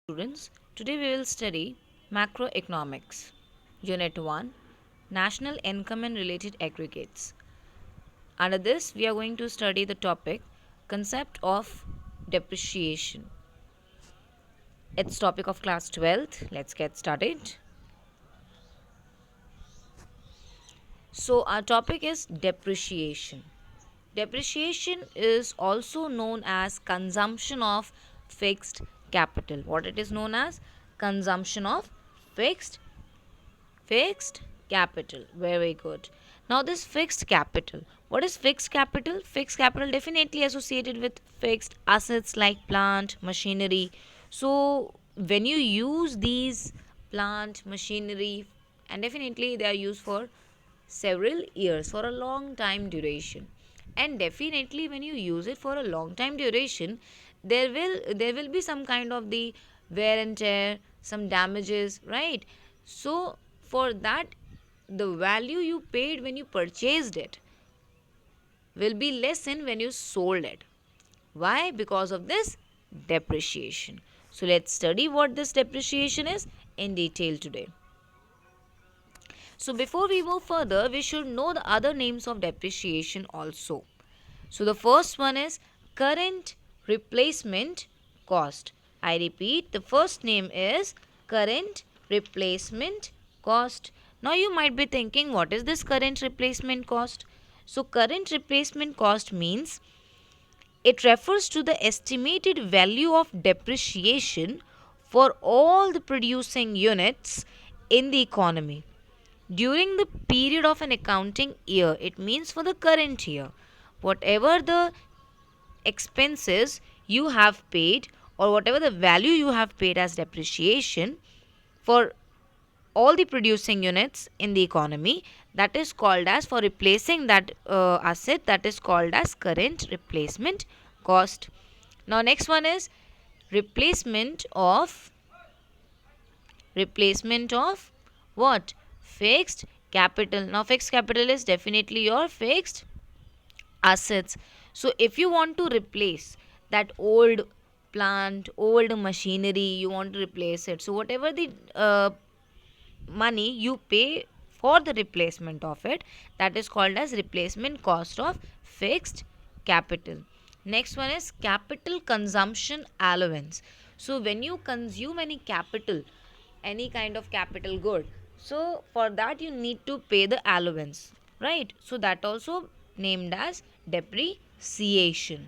Students, today we will study macroeconomics. Unit 1, National Income and Related Aggregates. Under this, we are going to study the topic concept of depreciation. It's topic of class 12th. Let's get started. So our topic is depreciation. Depreciation is also known as consumption of fixed capital. What it is known as? Consumption of fixed capital. Very good. Now this fixed capital. What is fixed capital? Fixed capital definitely associated with fixed assets like plant, machinery. So when you use these plant, machinery, and definitely they are used for several years, for a long time duration, and definitely when you use it for a long time duration, there will be some kind of the wear and tear, some damages, right? So for that, the value you paid when you purchased it will be less in when you sold it. Why? Because of this depreciation. So let's study what this depreciation is in detail today. So before we move further, we should know the other names of depreciation also. So the first one is current replacement cost. I repeat, the first name is current replacement cost. Now you might be thinking, what is this current replacement cost? So current replacement cost means it refers to the estimated value of depreciation for all the producing units in the economy during the period of an accounting year. It means for the current year. Whatever the expenses you have paid, or whatever the value you have paid as depreciation for all the producing units in the economy, that is called as, for replacing that asset, that is called as current replacement cost. Now next one is replacement of replacement of what? Fixed capital. Now fixed capital is definitely your fixed assets. So if you want to replace that old plant, old machinery, you want to replace it, so whatever the money you pay for the replacement of it, that is called as replacement cost of fixed capital. Next one is capital consumption allowance. So when you consume any capital, any kind of capital good, so for that you need to pay the allowance, right? So that also named as depreciation.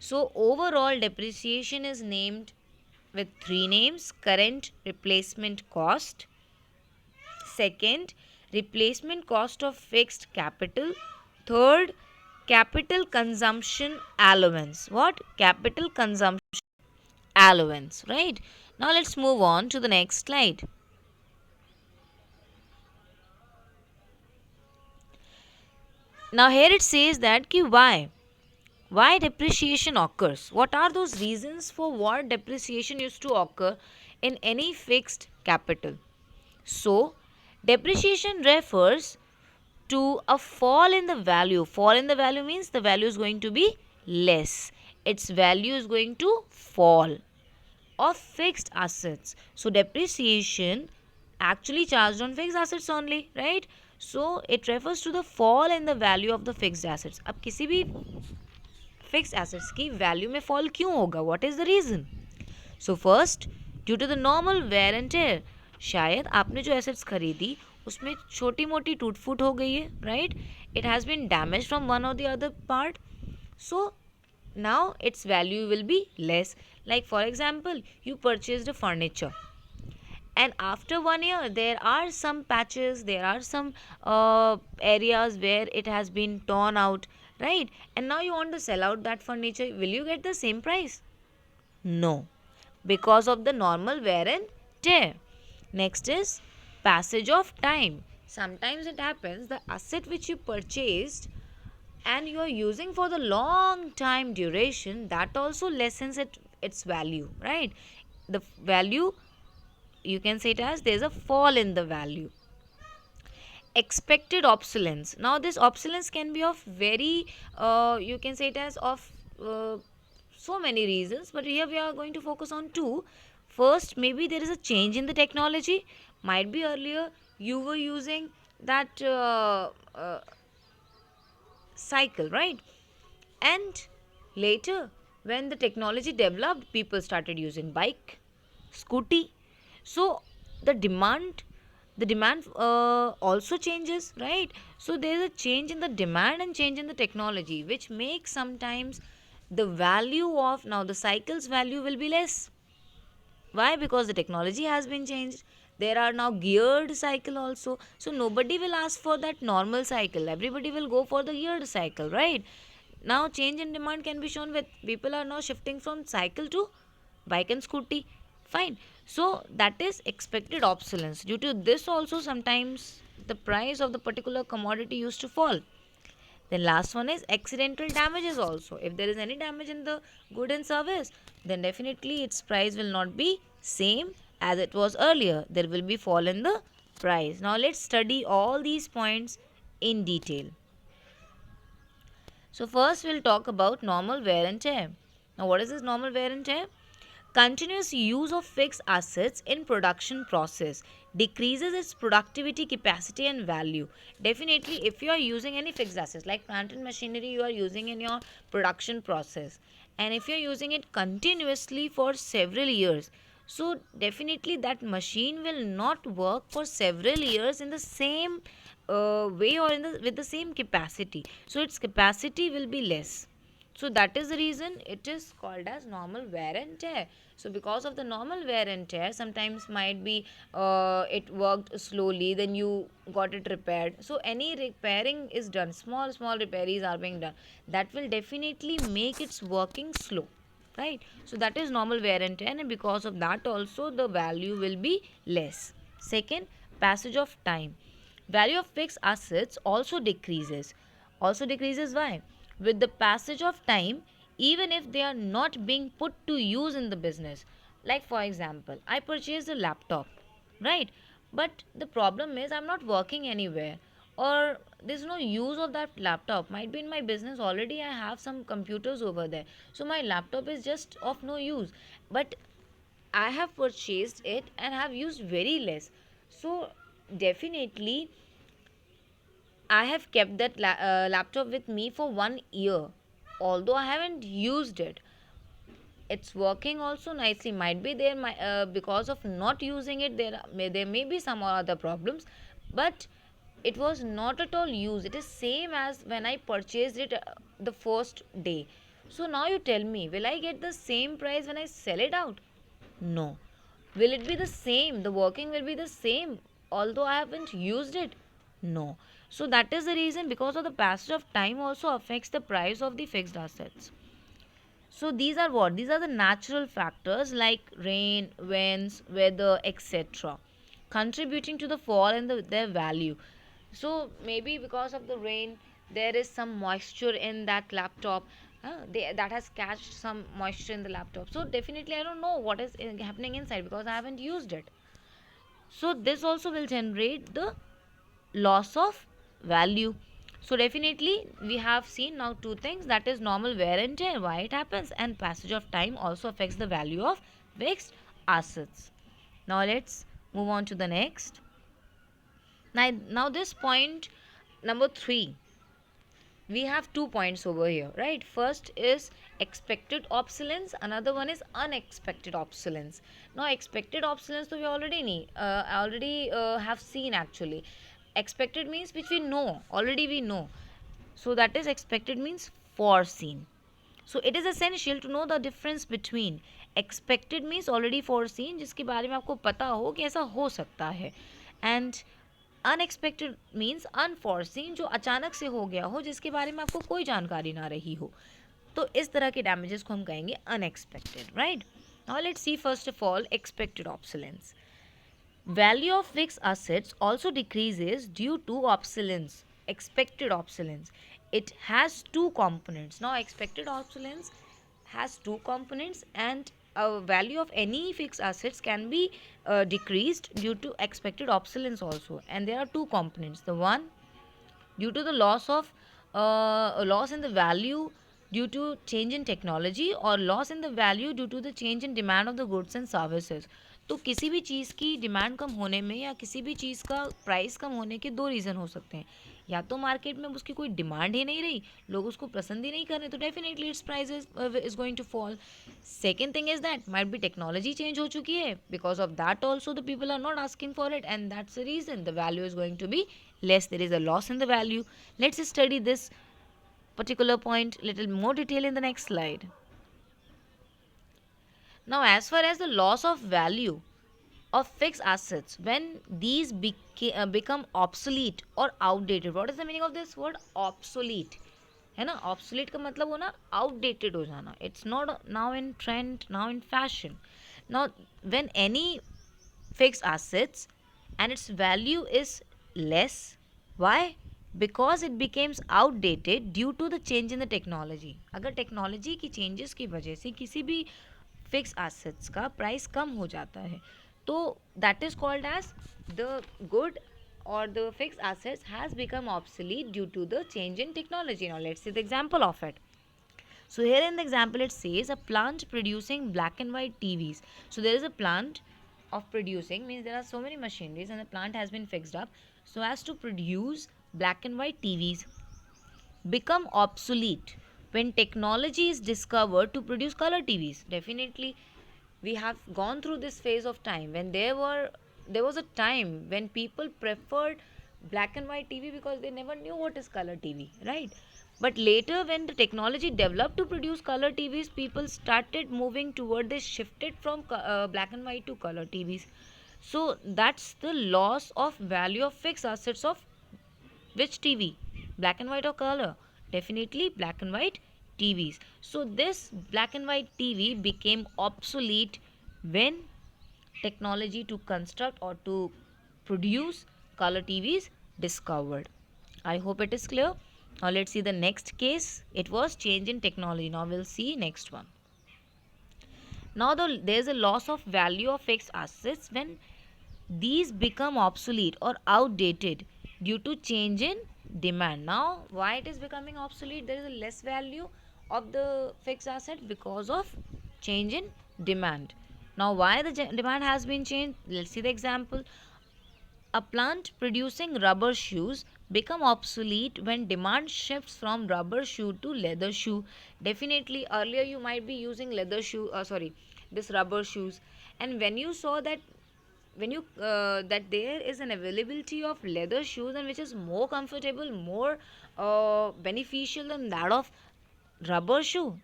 So overall depreciation is named with three names: current replacement cost, second, replacement cost of fixed capital, third, capital consumption allowance. What? Capital consumption allowance, right? Now let's move on to the next slide. Now here it says that why depreciation occurs. What are those reasons for what depreciation used to occur in any fixed capital? So depreciation refers to a fall in the value. Fall in the value means the value is going to be less, its value is going to fall, of fixed assets. So depreciation actually charged on fixed assets only, right? So it refers to the fall in the value of the fixed assets. अब किसी भी fixed assets की value में fall क्यों होगा? What is the reason? So first, due to the normal wear and tear. शायद आपने जो assets खरीदी उसमें छोटी मोटी टूट फूट हो गई है, right? It has been damaged from one or the other part. So now its value will be less. Like for example, you purchased a furniture, and after 1 year there are some patches, there are some areas where it has been torn out, right? And now you want to sell out that furniture. Will you get the same price? No, because of the normal wear and tear. Next is passage of time. Sometimes it happens the asset which you purchased and you are using for the long time duration, that also lessens its value, right? The value, you can say it as there's a fall in the value. Expected obsolescence. Now this obsolescence can be of very you can say it as of so many reasons, but here we are going to focus on two. First, maybe there is a change in the technology. Might be earlier you were using that cycle, right? And later, when the technology developed, people started using bike, scooty. So the demand, also changes, right? So there is a change in the demand and change in the technology, which makes sometimes the value of now the cycle's value will be less. Why? Because the technology has been changed. There are now geared cycle also. So nobody will ask for that normal cycle. Everybody will go for the geared cycle, right? Now change in demand can be shown with people are now shifting from cycle to bike and scooty. Fine. So that is expected obsolescence. Due to this also sometimes the price of the particular commodity used to fall. Then last one is accidental damages also. If there is any damage in the good and service, then definitely its price will not be same as it was earlier. There will be fall in the price. Now let's study all these points in detail. So first we'll talk about normal wear and tear. Now what is this normal wear and tear? Continuous use of fixed assets in production process decreases its productivity, capacity and value. Definitely if you are using any fixed assets like plant and machinery you are using in your production process, and if you are using it continuously for several years, so definitely that machine will not work for several years in the same way or in the with the same capacity, so its capacity will be less. So that is the reason it is called as normal wear and tear. So because of the normal wear and tear, sometimes might be it worked slowly, then you got it repaired. So any repairing is done, small repairs are being done, that will definitely make its working slow, right? So that is normal wear and tear, and because of that also the value will be less. Second, passage of time. Value of fixed assets also decreases. Why? With the passage of time, even if they are not being put to use in the business. Like for example, I purchased a laptop, right? But the problem is I'm not working anywhere, or there's no use of that laptop. Might be in my business already I have some computers over there, so my laptop is just of no use, but I have purchased it and have used very less. So definitely I have kept that laptop with me for 1 year, although I haven't used it. It's working also nicely. Might be there, because of not using it, there may be some or other problems, but it was not at all used. It is same as when I purchased it the first day. So now you tell me, will I get the same price when I sell it out? No. Will it be the same? The working will be the same, although I haven't used it? No. So that is the reason, because of the passage of time also affects the price of the fixed assets. So these are what? These are the natural factors like rain, winds, weather, etc. contributing to the fall in their value. So maybe because of the rain, there is some moisture in that laptop. That has catched some moisture in the laptop. So definitely I don't know what is happening inside because I haven't used it. So this also will generate the loss of value. So definitely we have seen now two things, that is normal wear and tear, why it happens, and passage of time also affects the value of fixed assets. Now let's move on to the next. Now this point number 3, we have 2 points over here, right? First is expected obsolescence, another one is unexpected obsolescence. Now expected obsolescence, so we already have seen actually. Expected means which we know, already we know. So that is expected means foreseen. So it is essential to know the difference between expected means already foreseen, जिसके बारे में आपको पता हो कि ऐसा हो सकता है, and अनएक्सपेक्टेड मीन्स अनफॉर्सिन, जो अचानक से हो गया हो, जिसके बारे में आपको कोई जानकारी ना रही हो. तो इस तरह के डैमेजेस को हम कहेंगे unexpected, right? Now let's see first of all expected obsolescence. Value of fixed assets also decreases due to obsolescence, expected obsolescence. It has two components. Now expected obsolescence has two components, and a value of any fixed assets can be decreased due to expected obsolescence also, and there are two components. The one, due to the loss in the value due to change in technology or loss in the value due to the change in demand of the goods and services. तो किसी भी चीज़ की demand कम होने में या किसी भी चीज़ का प्राइस कम होने के दो रीज़न हो सकते हैं. या तो मार्केट में उसकी कोई डिमांड ही नहीं रही, लोग उसको पसंद ही नहीं कर रहे, तो definitely its price is going to fall. Second thing is that might be technology change हो चुकी है, because of that also the people are not asking for it and that's the reason the value is going to be less. There is a loss in the value. Let's study this particular point little more detail in the next slide. Now, as far as the loss of value of fixed assets, when these become obsolete or outdated, what is the meaning of this word obsolete? है ना, obsolete का मतलब होना outdated हो जाना. It's not now in trend, now in fashion. Now, when any fixed assets and its value is less, why? Because it becomes outdated due to the change in the technology. अगर technology की changes की वजह से किसी भी fix assets का price कम हो जाता है, तो that is called as the good or the fixed assets has become obsolete due to the change in technology. Now let's see the example of it. So here in the example it says a plant producing black and white TVs. So there is a plant of producing, means there are so many machineries and the plant has been fixed up so as to produce black and white TVs. Become obsolete when technology is discovered to produce color TVs. Definitely we have gone through this phase of time when there was a time when people preferred black and white TV because they never knew what is color TV, right? But later when the technology developed to produce color TVs, people started moving toward, they shifted from black and white to color TVs. So that's the loss of value of fixed assets of which TV? Black and white or color? Definitely black and white TVs. So this black and white TV became obsolete when technology to construct or to produce color TVs discovered. I hope it is clear. Now let's see the next case. It was change in technology. Now we'll see next one. Now there is a loss of value of fixed assets when these become obsolete or outdated due to change in demand. Now why it is becoming obsolete? There is a less value of the fixed asset because of change in demand. Now why the demand has been changed? Let's see the example. A plant producing rubber shoes become obsolete when demand shifts from rubber shoe to leather shoe. Definitely earlier you might be using leather shoe, this rubber shoes, and when you saw that when you that there is an availability of leather shoes and which is more comfortable, more beneficial than that of rubber shoe,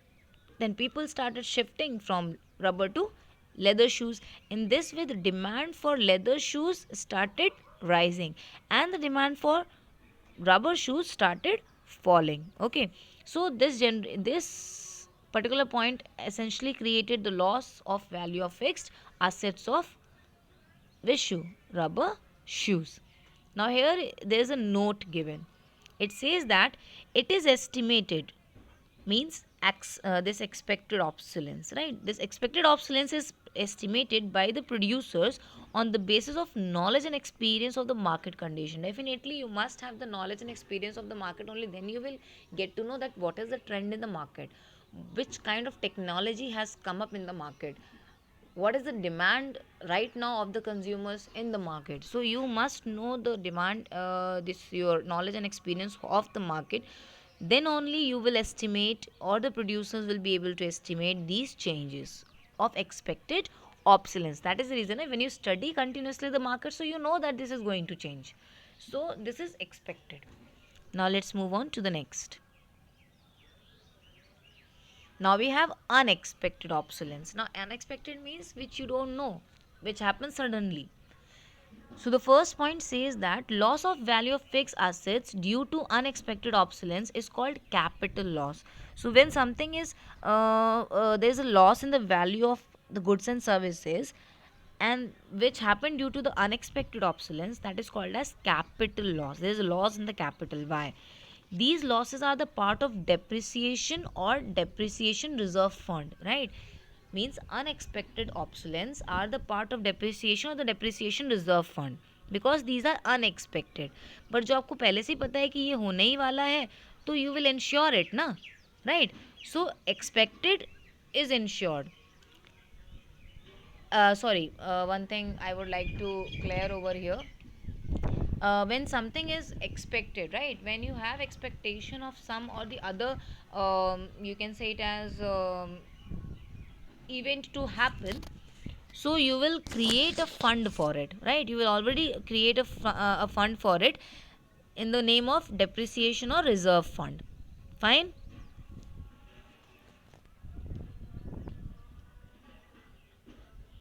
then people started shifting from rubber to leather shoes. In this way the demand for leather shoes started rising and the demand for rubber shoes started falling. Okay, so this particular point essentially created the loss of value of fixed assets of which shoe? Rubber shoes. Now here there is a note given. It says that it is estimated, means this expected obsolescence, right? This expected obsolescence is estimated by the producers on the basis of knowledge and experience of the market condition. Definitely you must have the knowledge and experience of the market, only then you will get to know that what is the trend in the market, which kind of technology has come up in the market, what is the demand right now of the consumers in the market. So you must know the demand, this your knowledge and experience of the market, then only you will estimate or the producers will be able to estimate these changes of expected obsolescence. That is the reason when you study continuously the market, so you know that this is going to change, so this is expected. Now let's move on to the next. Now we have unexpected obsolescence. Now unexpected means which you don't know, which happens suddenly. So the first point says that loss of value of fixed assets due to unexpected obsolescence is called capital loss. So when something is there is a loss in the value of the goods and services and which happened due to the unexpected obsolescence, that is called as capital loss. There is a loss in the capital. Why? These losses are the part of depreciation or depreciation reserve fund, right? Means unexpected obsolescence are the part of depreciation or the depreciation reserve fund because these are unexpected. But जो आपको पहले से ही पता है कि ये होने ही वाला है, तो you will ensure it ना, right? So expected is insured. Sorry, one thing I would like to clear over here. When something is expected, right, when you have expectation of some or the other, you can say it as event to happen, so you will create a fund for it, right? You will already create a fund for it in the name of depreciation or reserve fund. Fine.